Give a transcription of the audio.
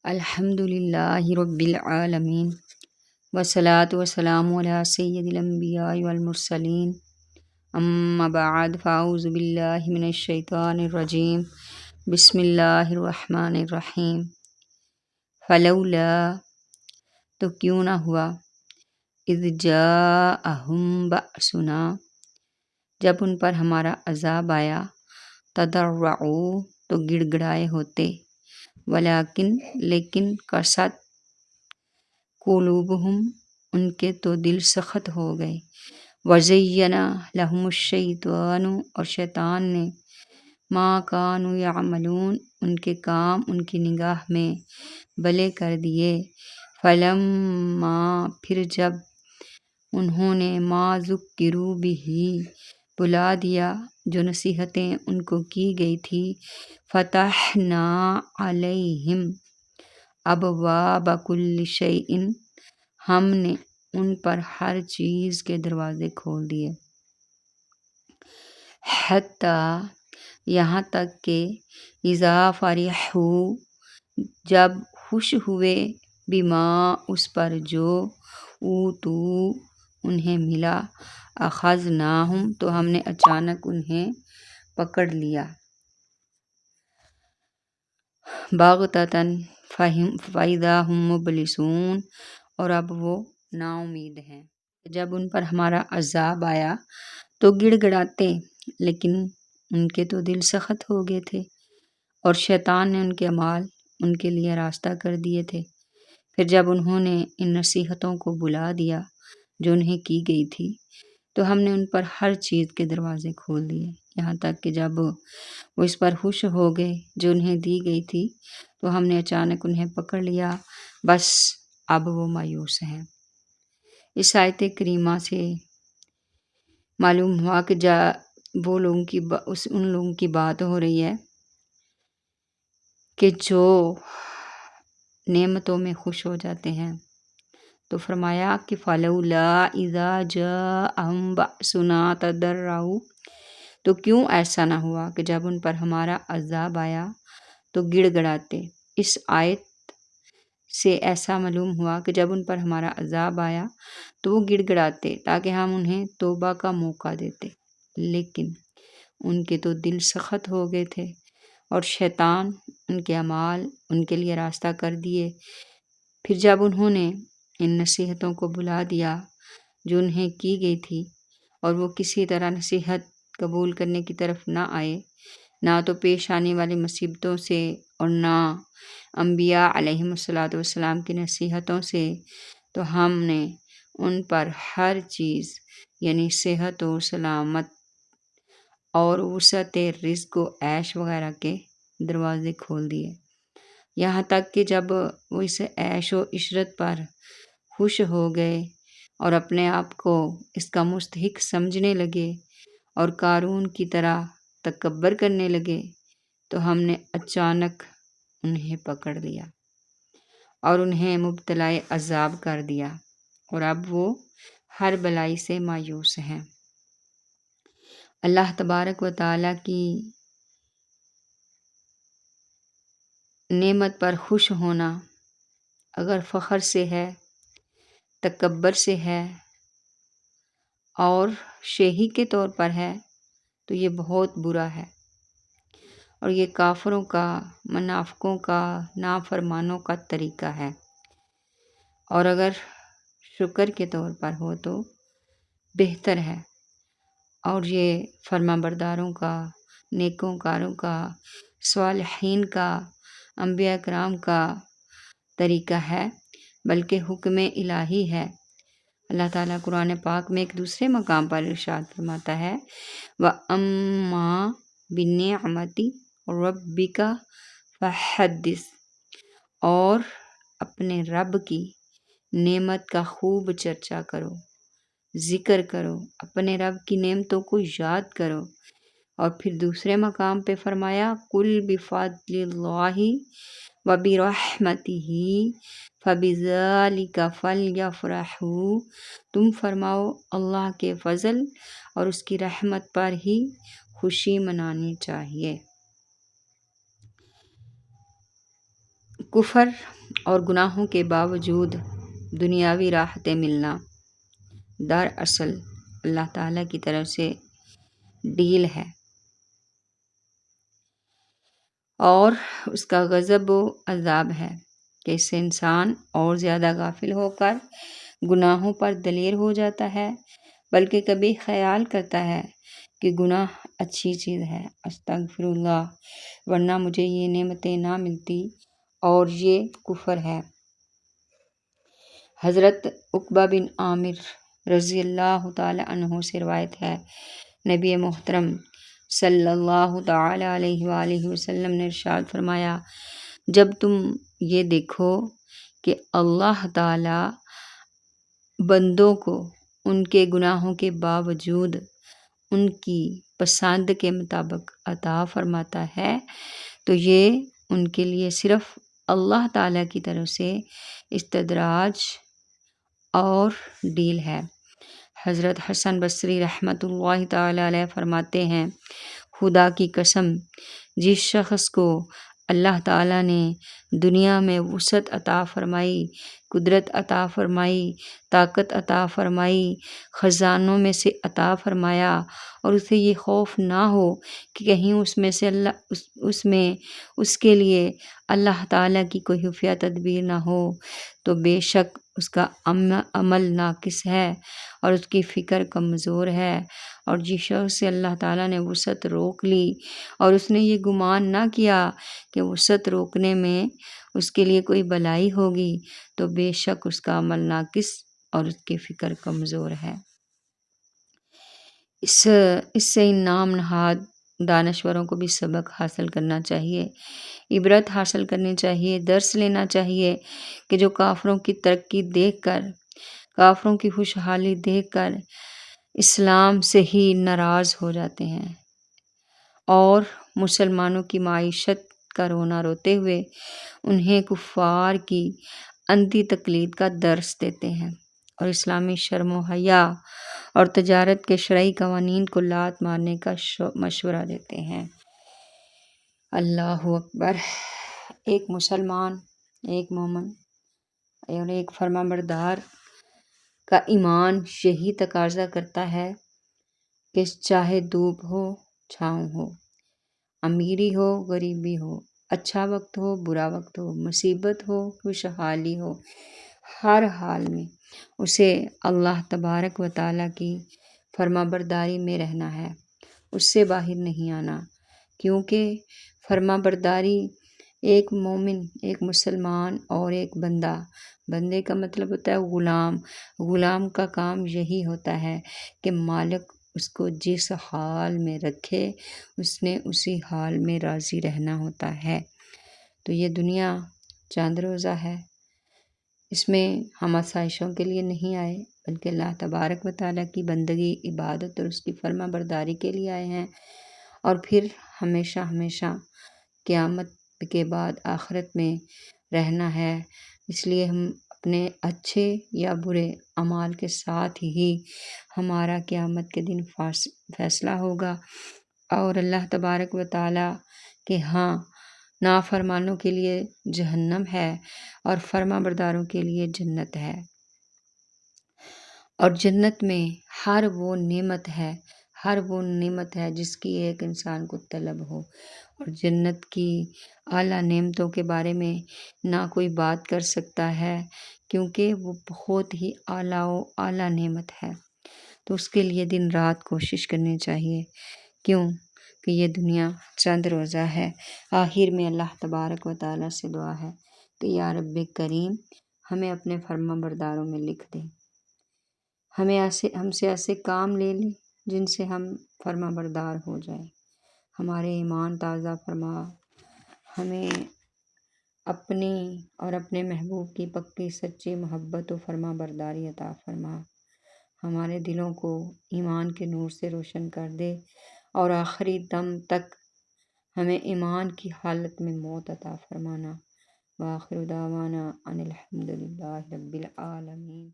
الحمد للہ رب العالمین والصلاة والسلام علی سید الانبیاء والمرسلین اما بعد فاعوذ باللہ من الشیطان الرجیم بسم اللہ الرحمن الرحیم فلولا تو کیوں نہ ہوا اذ جاءہم بأسنا جب ان پر ہمارا عذاب آیا تضرعوا تو گڑ گڑائے ہوتے لیکن قست قلوبہم ان کے تو دل سخت ہو گئے وزین لہم الشیطان اور شیطان نے ما کانوا یعملون ان کے کام ان کی نگاہ میں بلے کر دیے فلما پھر جب انہوں نے ما ذکروا بہ بلا دیا جو نصیحتیں ان کو کی گئی تھی فتحنا علیہم ابواب کل شیء ہم نے ان پر ہر چیز کے دروازے کھول دیے حتی یہاں تک کہ اذا فرحوا جب خوش ہوئے بما اس پر جو اوتو انہیں ملا اخذناہم تو ہم نے اچانک انہیں پکڑ لیا بغتۃ فاذا ھم مبلسون اور اب وہ نا امید ہیں جب ان پر ہمارا عذاب آیا تو گڑ گڑاتے لیکن ان کے تو دل سخت ہو گئے تھے اور شیطان نے ان کے اعمال ان کے لیے راستہ کر دیے تھے پھر جب انہوں نے ان نصیحتوں کو بلا دیا جو انہیں کی گئی تھی تو ہم نے ان پر ہر چیز کے دروازے کھول دیے یہاں تک کہ جب وہ اس پر خوش ہو گئے جو انہیں دی گئی تھی تو ہم نے اچانک انہیں پکڑ لیا بس اب وہ مایوس ہیں۔ اس آیت کریمہ سے معلوم ہوا کہ وہ لوگوں کی ان لوگوں کی بات ہو رہی ہے کہ جو نعمتوں میں خوش ہو جاتے ہیں تو فرمایا کہ فلولا اذا جاءہم بأسنا تضرعوا تو کیوں ایسا نہ ہوا کہ جب ان پر ہمارا عذاب آیا تو گڑ گڑاتے۔ اس آیت سے ایسا معلوم ہوا کہ جب ان پر ہمارا عذاب آیا تو وہ گڑ گڑاتے تاکہ ہم انہیں توبہ کا موقع دیتے لیکن ان کے تو دل سخت ہو گئے تھے اور شیطان ان کے اعمال ان کے لیے راستہ کر دیے پھر جب انہوں نے ان نصیحتوں کو بلا دیا جو انہیں کی گئی تھی اور وہ کسی طرح نصیحت قبول کرنے کی طرف نہ آئے نہ تو پیش آنے والی مصیبتوں سے اور نہ انبیاء علیہم الصلاۃ والسلام کی نصیحتوں سے تو ہم نے ان پر ہر چیز یعنی صحت و سلامت اور وسعت رزق و عیش وغیرہ کے دروازے کھول دیے یہاں تک کہ جب وہ اس عیش و عشرت پر خوش ہو گئے اور اپنے آپ کو اس کا مستحق سمجھنے لگے اور قارون کی طرح تکبر کرنے لگے تو ہم نے اچانک انہیں پکڑ لیا اور انہیں مبتلا عذاب کر دیا اور اب وہ ہر بلائی سے مایوس ہیں۔ اللہ تبارک و تعالیٰ کی نعمت پر خوش ہونا اگر فخر سے ہے تکبر سے ہے اور شیخی کے طور پر ہے تو یہ بہت برا ہے اور یہ کافروں کا منافقوں کا نافرمانوں کا طریقہ ہے اور اگر شکر کے طور پر ہو تو بہتر ہے اور یہ فرما برداروں کا نیکوں کاروں کا صالحین کا انبیاء کرام کا طریقہ ہے بلکہ حکم الہی ہے۔ اللہ تعالیٰ قرآن پاک میں ایک دوسرے مقام پر ارشاد فرماتا ہے وَأَمَّا بِنِعْمَتِ رَبِّكَ فَحَدِّثْ اور اپنے رب کی نعمت کا خوب چرچا کرو ذکر کرو اپنے رب کی نعمتوں کو یاد کرو اور پھر دوسرے مقام پہ فرمایا قُلْ بِفَضْلِ اللَّهِ وَبِرَحْمَتِهِ فَبِذَلِكَ فَلْيَفْرَحُوا تم فرماؤ اللہ کے فضل اور اس کی رحمت پر ہی خوشی منانی چاہیے۔ کفر اور گناہوں کے باوجود دنیاوی راحتیں ملنا دراصل اللہ تعالیٰ کی طرف سے ڈیل ہے، اور اس کا غضب و عذاب ہے کہ اس سے انسان اور زیادہ غافل ہو کر گناہوں پر دلیر ہو جاتا ہے، بلکہ کبھی خیال کرتا ہے کہ گناہ اچھی چیز ہے، استغفر اللہ، ورنہ مجھے یہ نعمتیں نہ ملتی، اور یہ کفر ہے۔ حضرت عقبہ بن عامر رضی اللہ تعالی عنہ سے روایت ہے، نبی محترم صلی اللہ تعالی علیہ وآلہ وسلم نے ارشاد فرمایا، جب تم یہ دیکھو کہ اللہ تعالی بندوں کو ان کے گناہوں کے باوجود ان کی پسند کے مطابق عطا فرماتا ہے، تو یہ ان کے لیے صرف اللہ تعالیٰ کی طرف سے استدراج اور ڈیل ہے۔ حضرت حسن بصری رحمۃ اللہ تعالی علیہ فرماتے ہیں، خدا کی قسم، جس شخص کو اللہ تعالیٰ نے دنیا میں وسعت عطا فرمائی، قدرت عطا فرمائی، طاقت عطا فرمائی، خزانوں میں سے عطا فرمایا، اور اسے یہ خوف نہ ہو کہ کہیں اس میں اس کے لیے اللہ تعالیٰ کی کوئی خفیہ تدبیر نہ ہو، تو بے شک اس کا عمل ناقص ہے اور اس کی فکر کمزور ہے۔ اور جس شخص سے اللہ تعالیٰ نے وسعت روک لی اور اس نے یہ گمان نہ کیا کہ وسعت روکنے میں اس کے لیے کوئی بلائی ہوگی، تو بے شک اس کا عمل ناقص اور اس کی فکر کمزور ہے۔ اس سے ان نام نہاد دانشوروں کو بھی سبق حاصل کرنا چاہیے، عبرت حاصل کرنی چاہیے، درس لینا چاہیے کہ جو کافروں کی ترقی دیکھ کر، کافروں کی خوشحالی دیکھ کر اسلام سے ہی ناراض ہو جاتے ہیں اور مسلمانوں کی معیشت کا رونا روتے ہوئے انہیں کفار کی انتی تقلید کا درس دیتے ہیں اور اسلامی شرم و حیا اور تجارت کے شرعی قوانین کو لات مارنے کا مشورہ دیتے ہیں۔ اللہ اکبر! ایک مسلمان، ایک مومن اور ایک فرمانبردار کا ایمان یہی تقاضا کرتا ہے کہ چاہے دھوپ ہو، چھاؤں ہو، امیری ہو، غریبی ہو، اچھا وقت ہو، برا وقت ہو، مصیبت ہو، خوشحالی ہو، ہر حال میں اسے اللہ تبارک و تعالیٰ کی فرمانبرداری میں رہنا ہے، اس سے باہر نہیں آنا، کیونکہ فرمانبرداری ایک مومن، ایک مسلمان اور ایک بندے کا مطلب ہوتا ہے غلام کا کام یہی ہوتا ہے کہ مالک اس کو جس حال میں رکھے اس نے اسی حال میں راضی رہنا ہوتا ہے۔ تو یہ دنیا چاند روزہ ہے، اس میں ہم آسائشوں کے لیے نہیں آئے بلکہ اللہ تبارک و تعالیٰ کی بندگی، عبادت اور اس کی فرما برداری کے لیے آئے ہیں، اور پھر ہمیشہ ہمیشہ قیامت کے بعد آخرت میں رہنا ہے۔ اس لیے ہم اپنے اچھے یا برے اعمال کے ساتھ ہی ہمارا قیامت کے دن فیصلہ ہوگا، اور اللہ تبارک و تعالیٰ کے ہاں نافرمانوں کے لیے جہنم ہے اور فرما برداروں کے لیے جنت ہے، اور جنت میں ہر وہ نعمت ہے جس کی ایک انسان کو طلب ہو، اور جنت کی اعلیٰ نعمتوں کے بارے میں نہ کوئی بات کر سکتا ہے کیونکہ وہ بہت ہی اعلیٰ نعمت ہے۔ تو اس کے لیے دن رات کوشش کرنی چاہیے، کیوں کہ یہ دنیا چند روزہ ہے۔ آخر میں اللہ تبارک و تعالیٰ سے دعا ہے کہ یا رب کریم ہمیں اپنے فرما برداروں میں لکھ دے، ہم سے ایسے کام لے لے جن سے ہم فرما بردار ہو جائیں، ہمارے ایمان تازہ فرما، ہمیں اپنی اور اپنے محبوب کی پکی سچی محبت و فرما برداری عطا فرما، ہمارے دلوں کو ایمان کے نور سے روشن کر دے، اور آخری دم تک ہمیں ایمان کی حالت میں موت عطا فرمانا۔ وآخر دعوانا ان الحمد للہ رب العالمین۔